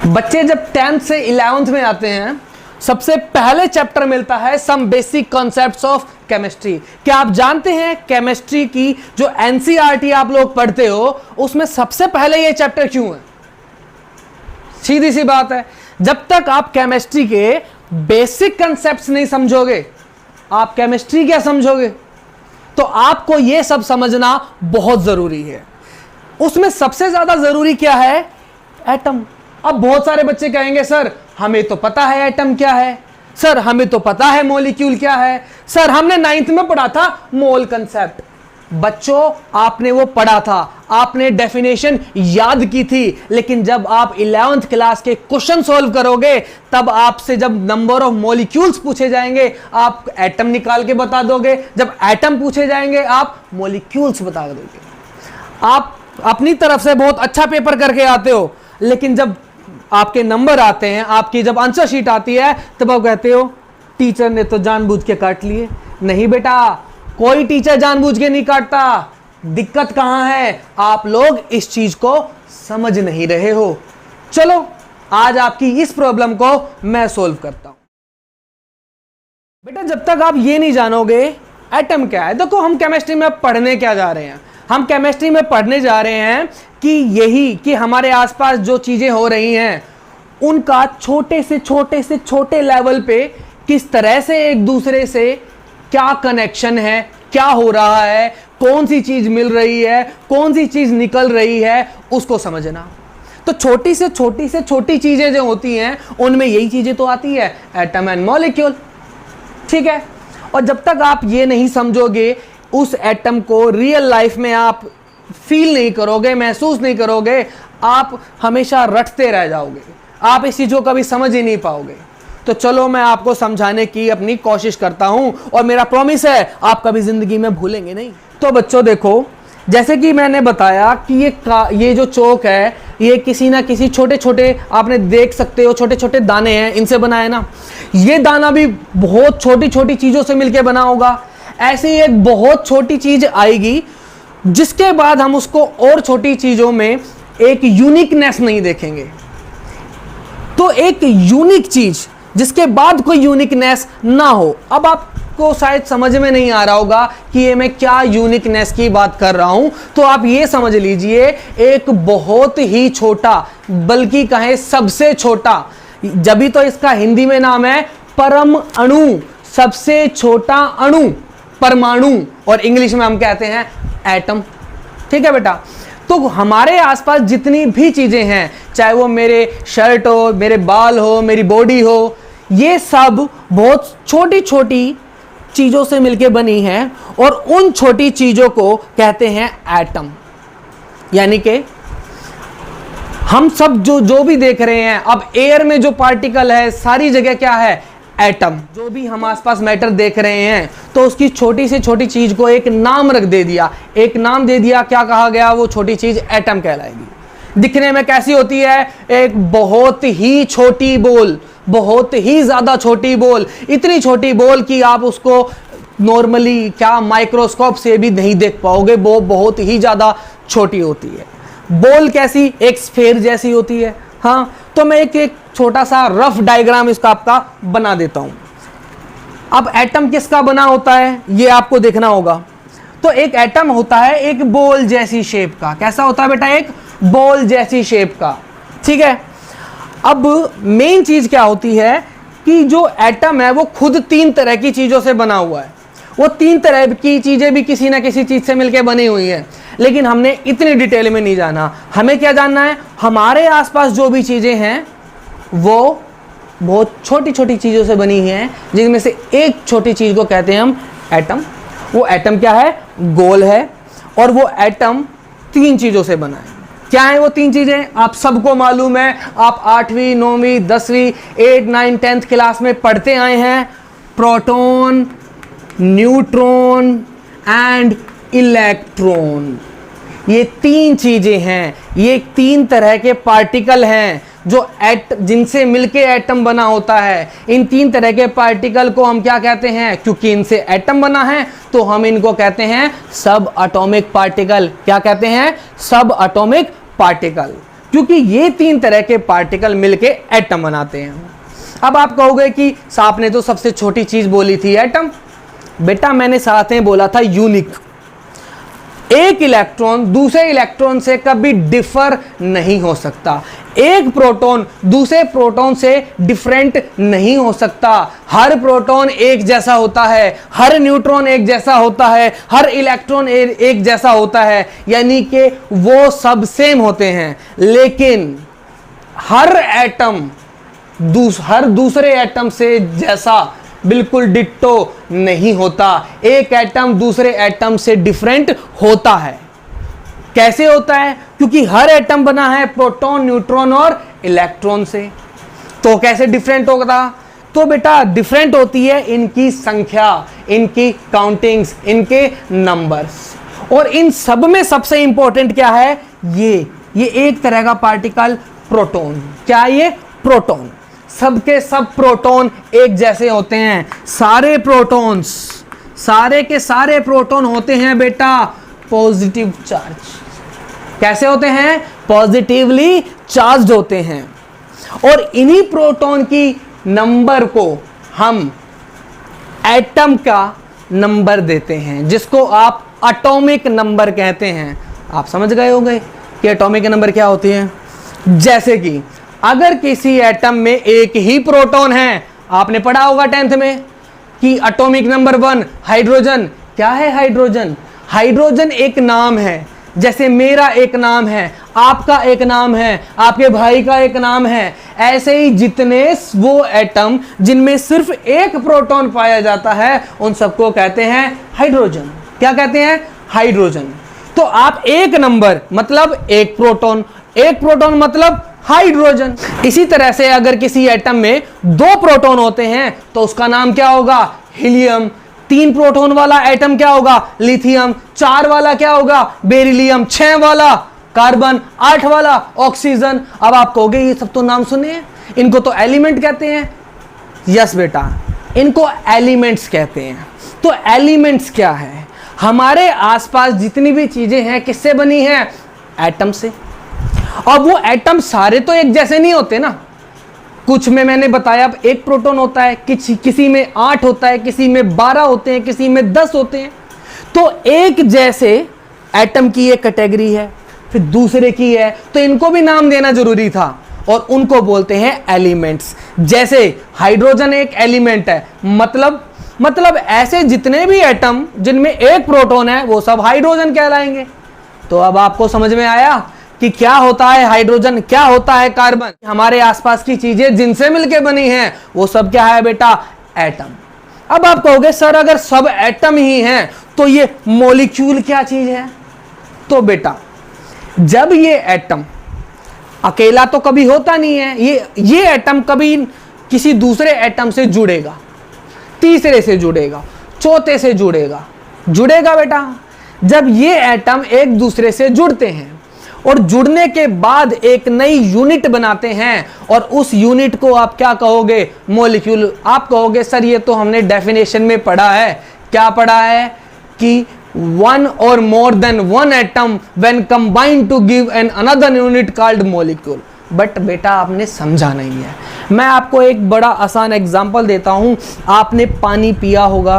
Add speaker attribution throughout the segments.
Speaker 1: बच्चे जब 10th से 11th में आते हैं, सबसे पहले चैप्टर मिलता है some basic concepts of chemistry. क्या आप जानते हैं केमिस्ट्री की जो एनसीईआरटी आप लोग पढ़ते हो उसमें सबसे पहले ये चैप्टर क्यों है? सीधी सी बात है, जब तक आप केमिस्ट्री के बेसिक कॉन्सेप्ट्स नहीं समझोगे, आप केमिस्ट्री क्या समझोगे? तो आपको ये सब समझना बहुत जरूरी है। उसमें सबसे ज्यादा जरूरी क्या है? एटम। अब बहुत सारे बच्चे कहेंगे सर हमें तो पता है एटम क्या है, सर हमें तो पता है मॉलिक्यूल क्या है, सर हमने 9th में पढ़ा था मोल कंसेप्ट। बच्चों आपने वो पढ़ा था, आपने डेफिनेशन याद की थी, लेकिन जब आप 11th क्लास के क्वेश्चन सॉल्व करोगे तब आपसे जब नंबर ऑफ मॉलिक्यूल्स पूछे जाएंगे आप एटम निकाल के बता दोगे, जब एटम पूछे जाएंगे आप मॉलिक्यूल्स बता दोगे। आप अपनी तरफ से बहुत अच्छा पेपर करके आते हो, लेकिन जब आपके नंबर आते हैं, आपकी जब आंसर शीट आती है तब आप कहते हो टीचर ने तो जानबूझ के काट लिए। नहीं बेटा, कोई टीचर जानबूझ के नहीं काटता। दिक्कत कहां है? आप लोग इस चीज को समझ नहीं रहे हो। चलो आज आपकी इस प्रॉब्लम को मैं सोल्व करता हूं। बेटा जब तक आप ये नहीं जानोगे एटम क्या है, देखो हम केमिस्ट्री में पढ़ने क्या जा रहे हैं, हम केमिस्ट्री में पढ़ने जा रहे हैं कि यही कि हमारे आसपास जो चीजें हो रही हैं उनका छोटे से छोटे लेवल पे किस तरह से एक दूसरे से क्या कनेक्शन है, क्या हो रहा है, कौन सी चीज मिल रही है, कौन सी चीज निकल रही है, उसको समझना। तो छोटी से छोटी चीजें जो होती हैं उनमें यही चीजें तो आती है, एटम एंड मॉलिक्यूल। ठीक है, और जब तक आप ये नहीं समझोगे, उस एटम को रियल लाइफ में आप फील नहीं करोगे, महसूस नहीं करोगे, आप हमेशा रटते रह जाओगे, आप इस चीज को कभी समझ ही नहीं पाओगे। तो चलो मैं आपको समझाने की अपनी कोशिश करता हूं और मेरा प्रॉमिस है आप कभी जिंदगी में भूलेंगे नहीं। तो बच्चों देखो, जैसे कि मैंने बताया कि ये जो चौक है ये किसी ना किसी छोटे आपने देख सकते हो छोटे दाने हैं, इनसे बना है ना। ये दाना भी बहुत छोटी चीजों से मिलकर बना होगा। ऐसी एक बहुत छोटी चीज आएगी जिसके बाद हम उसको और छोटी चीजों में एक यूनिकनेस नहीं देखेंगे। तो एक यूनिक चीज जिसके बाद कोई यूनिकनेस ना हो। अब आपको शायद समझ में नहीं आ रहा होगा कि ये मैं क्या यूनिकनेस की बात कर रहा हूं, तो आप ये समझ लीजिए एक बहुत ही छोटा, बल्कि कहें सबसे छोटा, जब भी तो इसका हिंदी में नाम है परम अणु, सबसे छोटा अणु परमाणु, और इंग्लिश में हम कहते हैं एटम। ठीक है बेटा, तो हमारे आसपास जितनी भी चीजें हैं, चाहे वो मेरे शर्ट हो, मेरे बाल हो, मेरी बॉडी हो, ये सब बहुत छोटी चीजों से मिलकर बनी हैं और उन छोटी चीजों को कहते हैं एटम। यानी कि हम सब जो भी देख रहे हैं, अब एयर में जो पार्टिकल है सारी जगह क्या है? एटम। जो भी हम आसपास मैटर देख रहे हैं तो उसकी छोटी से छोटी चीज को एक नाम दे दिया, क्या कहा गया? वो छोटी चीज एटम कहलाएगी। दिखने में कैसी होती है? एक बहुत ही छोटी बॉल, बहुत ही ज्यादा छोटी बॉल, इतनी छोटी बॉल कि आप उसको नॉर्मली क्या माइक्रोस्कोप से भी नहीं देख पाओगे, वो बहुत ही ज्यादा छोटी होती है। बॉल कैसी? एक स्फेयर जैसी होती है। हाँ, तो मैं एक छोटा सा रफ डायग्राम इसका आपका बना देता हूं। अब एटम किसका बना होता है ये आपको देखना होगा। तो एक एटम होता है एक बॉल जैसी शेप का। कैसा होता है बेटा? एक बॉल जैसी शेप का। ठीक है, अब मेन चीज क्या होती है कि जो एटम है वो खुद 3 तरह की चीजों से बना हुआ है। वो 3 तरह की चीजें भी किसी ना किसी चीज से मिलकर बनी हुई है, लेकिन हमने इतनी डिटेल में नहीं जाना। हमें क्या जानना है? हमारे आसपास जो भी चीजें हैं वो बहुत छोटी चीजों से बनी हैं, जिनमें से एक छोटी चीज को कहते हैं हम एटम। वो एटम क्या है? गोल है, और वो एटम 3 चीजों से बना है। क्या है वो 3 चीजें? आप सबको मालूम है, आप 8वीं 9वीं 10वीं 8 9 10th क्लास में पढ़ते आए हैं। प्रोटॉन, न्यूट्रॉन एंड इलेक्ट्रॉन, ये 3 चीजें हैं। ये 3 तरह के पार्टिकल हैं जो जिनसे मिलके एटम बना होता है। इन 3 तरह के पार्टिकल को हम क्या कहते हैं? क्योंकि इनसे एटम बना है तो हम इनको कहते हैं सब एटॉमिक पार्टिकल। क्या कहते हैं? सब एटॉमिक पार्टिकल। क्योंकि ये 3 तरह के पार्टिकल मिलके एटम बनाते हैं। अब आप कहोगे कि आपने तो सबसे छोटी चीज बोली थी एटम। बेटा मैंने साथ में बोला था यूनिक। एक इलेक्ट्रॉन दूसरे इलेक्ट्रॉन से कभी डिफर नहीं हो सकता। एक प्रोटॉन दूसरे प्रोटॉन से डिफरेंट नहीं हो सकता। हर प्रोटॉन एक जैसा होता है, हर न्यूट्रॉन एक जैसा होता है, हर इलेक्ट्रॉन एक जैसा होता है, यानी कि वो सब सेम होते हैं। लेकिन हर एटम हर दूसरे एटम से जैसा बिल्कुल डिट्टो नहीं होता। एक एटम दूसरे एटम से डिफरेंट होता है। कैसे होता है? क्योंकि हर एटम बना है प्रोटॉन, न्यूट्रॉन और इलेक्ट्रॉन से। तो कैसे डिफरेंट होगा? तो बेटा डिफरेंट होती है इनकी संख्या, इनकी काउंटिंग्स, इनके नंबर्स। और इन सब में सबसे इंपॉर्टेंट क्या है? ये एक तरह का पार्टिकल प्रोटॉन। क्या ये? प्रोटॉन। सबके सब प्रोटॉन एक जैसे होते हैं। सारे प्रोटॉन्स, सारे के सारे प्रोटॉन होते हैं बेटा पॉजिटिव चार्ज। कैसे होते हैं? पॉजिटिवली चार्ज्ड होते हैं। और इन्हीं प्रोटॉन की नंबर को हम एटम का नंबर देते हैं, जिसको आप एटॉमिक नंबर कहते हैं। आप समझ गए होंगे कि एटॉमिक नंबर क्या होती है। जैसे कि अगर किसी एटम में एक ही प्रोटॉन है, आपने पढ़ा होगा 10th में कि एटॉमिक नंबर 1 हाइड्रोजन। क्या है हाइड्रोजन? हाइड्रोजन एक नाम है। जैसे मेरा एक नाम है, आपका एक नाम है, आपके भाई का एक नाम है। ऐसे ही जितने वो एटम जिनमें सिर्फ एक प्रोटॉन पाया जाता है, उन सबको कहते हैं हाइड्रोजन। क्या कहते हैं? हाइड्रोजन। तो आप एक नंबर मतलब एक प्रोटॉन मतलब हाइड्रोजन। इसी तरह से अगर किसी एटम में 2 प्रोटॉन होते हैं तो उसका नाम क्या होगा? हीलियम। 3 प्रोटॉन वाला एटम क्या होगा? लिथियम। 4 वाला क्या होगा? बेरिलियम। 6 वाला कार्बन। 8 वाला ऑक्सीजन। अब आप कहोगे ये सब तो नाम सुने हैं, इनको तो एलिमेंट कहते हैं। यस बेटा, इनको एलिमेंट्स कहते हैं। तो एलिमेंट्स क्या है? हमारे आसपास जितनी भी चीजें हैं किससे बनी हैं? एटम से। अब वो एटम सारे तो एक जैसे नहीं होते ना। कुछ में मैंने बताया अब एक प्रोटॉन होता है, किसी में 8 होता है, किसी में 12 होते हैं, किसी में 10 होते हैं। तो एक जैसे एटम की एक कैटेगरी है, फिर दूसरे की है, तो इनको भी नाम देना जरूरी था और उनको बोलते हैं एलिमेंट्स। जैसे हाइड्रोजन एक एलिमेंट है, मतलब ऐसे जितने भी एटम जिनमें एक प्रोटॉन है वो सब हाइड्रोजन कहलाएंगे। तो अब आपको समझ में आया कि क्या होता है हाइड्रोजन, क्या होता है कार्बन। हमारे आसपास की चीजें जिनसे मिलके बनी हैं वो सब क्या है बेटा? एटम। अब आप कहोगे सर अगर सब एटम ही हैं तो ये मॉलिक्यूल क्या चीज है? तो बेटा जब ये एटम अकेला तो कभी होता नहीं है, ये एटम कभी किसी दूसरे एटम से जुड़ेगा, तीसरे से जुड़ेगा, चौथे से जुड़ेगा बेटा। जब ये एटम एक दूसरे से जुड़ते हैं और जुड़ने के बाद एक नई यूनिट बनाते हैं और उस यूनिट को आप क्या कहोगे? मॉलिक्यूल। आप कहोगे सर ये तो हमने डेफिनेशन में पढ़ा है। क्या पढ़ा है? कि 1 or more than 1 atom when combined to give an another unit called molecule। But बेटा आपने समझा नहीं है। मैं आपको एक बड़ा आसान एग्जांपल देता हूं। आपने पानी पिया होगा,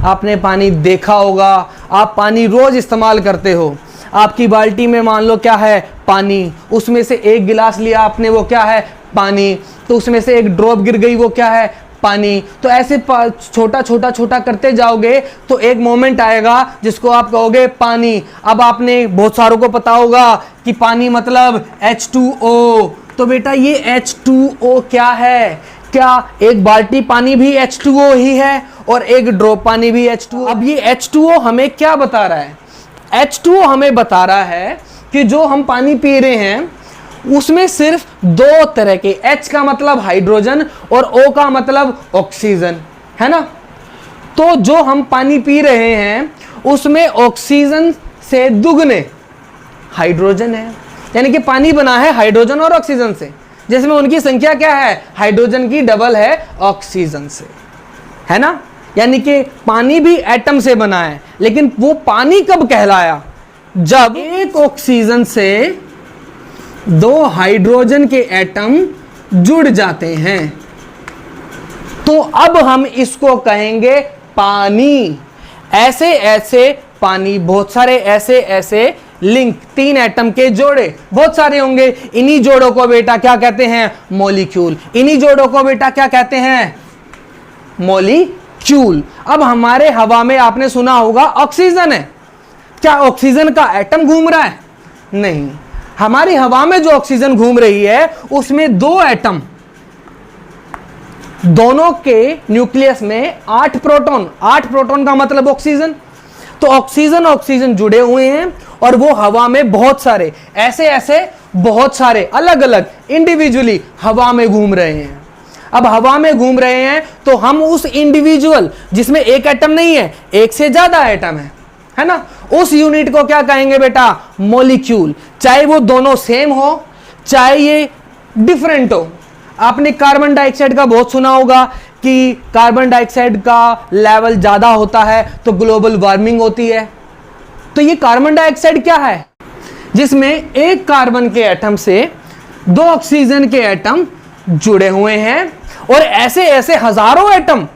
Speaker 1: आपने पानी देखा होगा, आप पानी रोज इस्तेमाल करते हो। आपकी बाल्टी में मान लो क्या है? पानी। उसमें से एक गिलास लिया आपने, वो क्या है? पानी। तो उसमें से एक ड्रॉप गिर गई, वो क्या है? पानी। तो ऐसे छोटा करते जाओगे तो एक मोमेंट आएगा जिसको आप कहोगे पानी। अब आपने बहुत सारों को पता होगा कि पानी मतलब H2O। तो बेटा ये H2O क्या है? क्या एक बाल्टी पानी भी H2O ही है और एक ड्रॉप पानी भी H2O? अब ये H2O हमें क्या बता रहा है? H2O हमें बता रहा है कि जो हम पानी पी रहे हैं उसमें सिर्फ 2 तरह के, H का मतलब हाइड्रोजन और O का मतलब ऑक्सीजन, है ना। तो जो हम पानी पी रहे हैं उसमें ऑक्सीजन से दुगने हाइड्रोजन है, यानी कि पानी बना है हाइड्रोजन और ऑक्सीजन से, जिसमें उनकी संख्या क्या है? हाइड्रोजन की डबल है ऑक्सीजन से, है ना। यानी कि पानी भी एटम से बना है, लेकिन वो पानी कब कहलाया? जब एक ऑक्सीजन से दो हाइड्रोजन के एटम जुड़ जाते हैं, तो अब हम इसको कहेंगे पानी। ऐसे ऐसे पानी, बहुत सारे ऐसे ऐसे लिंक, तीन एटम के जोड़े बहुत सारे होंगे, इन्हीं जोड़ों को बेटा क्या कहते हैं? मॉलिक्यूल। इन्हीं जोड़ों को बेटा क्या कहते हैं? मॉलिक्यूल। अब हमारे हवा में आपने सुना होगा ऑक्सीजन है, क्या ऑक्सीजन का एटम घूम रहा है? नहीं, हमारी हवा में जो ऑक्सीजन घूम रही है उसमें दो एटम, दोनों के न्यूक्लियस में 8 प्रोटॉन, 8 प्रोटॉन का मतलब ऑक्सीजन। तो ऑक्सीजन ऑक्सीजन जुड़े हुए हैं और वो हवा में बहुत सारे ऐसे ऐसे बहुत सारे अलग अलग इंडिविजुअली हवा में घूम रहे हैं। अब हवा में घूम रहे हैं तो हम उस इंडिविजुअल जिसमें एक एटम नहीं है, एक से ज्यादा एटम है ना, उस यूनिट को क्या कहेंगे बेटा? मॉलिक्यूल। चाहे वो दोनों सेम हो, चाहे ये डिफरेंट हो। आपने कार्बन डाइऑक्साइड का बहुत सुना होगा कि कार्बन डाइऑक्साइड का लेवल ज्यादा होता है तो ग्लोबल वार्मिंग होती है। तो ये कार्बन डाइऑक्साइड क्या है? जिसमें एक कार्बन के एटम से दो ऑक्सीजन के एटम जुड़े हुए हैं और ऐसे ऐसे हजारों एटम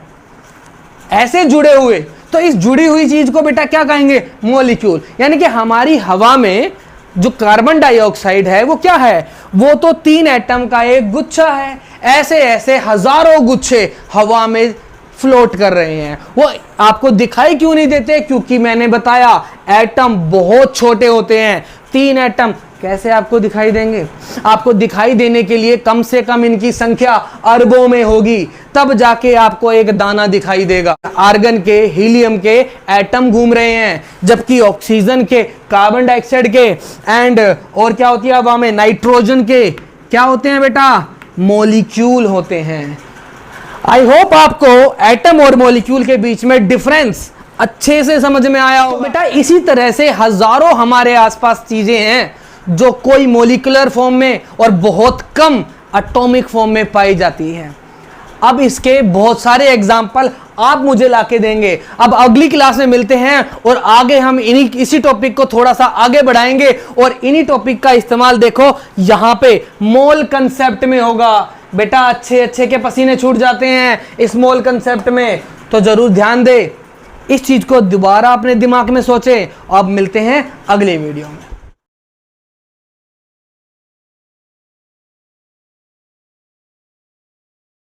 Speaker 1: ऐसे जुड़े हुए, तो इस जुड़ी हुई चीज को बेटा क्या कहेंगे? मॉलिक्यूल। यानी कि हमारी हवा में जो कार्बन डाइऑक्साइड है वो क्या है? वो तो तीन एटम का एक गुच्छा है। ऐसे ऐसे हजारों गुच्छे हवा में फ्लोट कर रहे हैं। वो आपको दिखाई क्यों नहीं देते? क्योंकि मैंने बताया एटम बहुत छोटे होते हैं। तीन एटम कैसे आपको दिखाई देंगे? आपको दिखाई देने के लिए कम से कम इनकी संख्या अरबों में होगी, तब जाके आपको एक दाना दिखाई देगा। आर्गन के, हीलियम के एटम घूम रहे हैं, जबकि ऑक्सीजन के, कार्बन डाइऑक्साइड के एंड और क्या होती है हवा में? नाइट्रोजन के क्या होते हैं बेटा? मॉलिक्यूल होते हैं। आई होप आपको एटम और मॉलिक्यूल के बीच में डिफरेंस अच्छे से समझ में आया हो। बेटा इसी तरह से हजारों हमारे आसपास चीजें हैं जो कोई मॉलिक्यूलर फॉर्म में और बहुत कम एटॉमिक फॉर्म में पाई जाती है। अब इसके बहुत सारे एग्जाम्पल आप मुझे लाके देंगे। अब अगली क्लास में मिलते हैं और आगे हम इसी टॉपिक को थोड़ा सा आगे बढ़ाएंगे और इन्हीं टॉपिक का इस्तेमाल देखो यहां पे मोल कंसेप्ट में होगा। बेटा अच्छे अच्छे के पसीने छूट जाते हैं इस मोल कंसेप्ट में, तो जरूर ध्यान दे, इस चीज को दोबारा अपने दिमाग में सोचें। अब मिलते हैं अगले वीडियो में।